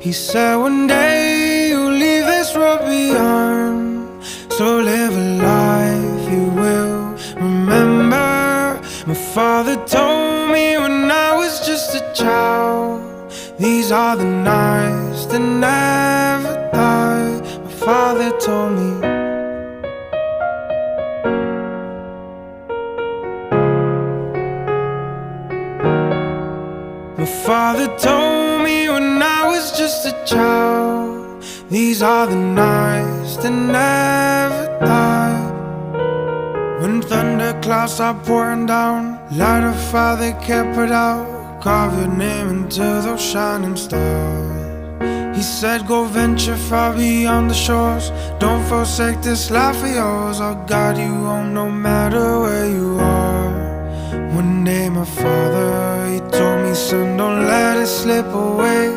He said one day you'll leave this world behind, so live a life you will remember. My father told me when I was just a child, these are the nights that never die. My father told me. My father told me when I was just a child, these are the nights that never die. When thunderclouds are pouring down, light a fire they can't put out, carve your name into those shining stars. He said go venture far beyond the shores, don't forsake this life of yours, I'll guide you home no matter where you are. One day my father, he told me, son, don't let it slip away.